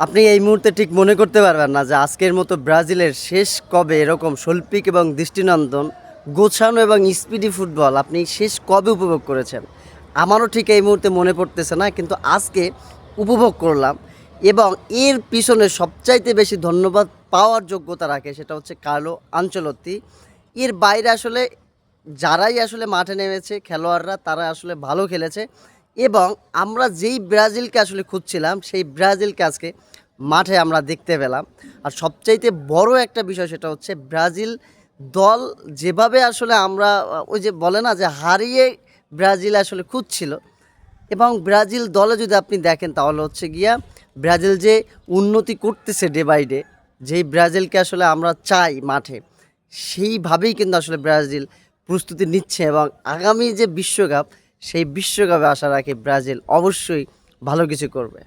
আপনি এই মুহূর্তে ঠিক মনে করতে পারবেন না যে আজকের মতো ব্রাজিলের শেষ কবে এরকম শৈল্পিক এবং দৃষ্টিনন্দন গোছানো এবং স্পিডি ফুটবল আপনি শেষ কবে উপভোগ করেছেন। আমারও ঠিক এই মুহূর্তে মনে পড়তেছে না, কিন্তু আজকে উপভোগ করলাম। এবং এর পিছনে সবচাইতে বেশি ধন্যবাদ পাওয়ার যোগ্যতা রাখে সেটা হচ্ছে কার্লো আনচেলত্তি। এর বাইরে আসলে যারাই আসলে মাঠে নেমেছে খেলোয়াড়রা তারা আসলে ভালো খেলেছে, এবং আমরা যেই ব্রাজিলকে আসলে খুঁজছিলাম সেই ব্রাজিলকে আজকে মাঠে আমরা দেখতে পেলাম। আর সবচাইতে বড় একটা বিষয় সেটা হচ্ছে ব্রাজিল দল যেভাবে আসলে আমরা ওই যে বলে না যে হারিয়ে ব্রাজিল আসলে খুঁজছিল, এবং ব্রাজিল দলে যদি আপনি দেখেন তাহলে হচ্ছে গিয়া ব্রাজিল যে উন্নতি করতেছে ডে বাই ডে, যেই ব্রাজিলকে আসলে আমরা চাই মাঠে, সেইভাবেই কিন্তু আসলে ব্রাজিল প্রস্তুতি নিচ্ছে। এবং আগামী যে বিশ্বকাপ, সেই বিশ্বকাপে আশা রাখি ব্রাজিল অবশ্যই ভালো কিছু করবে।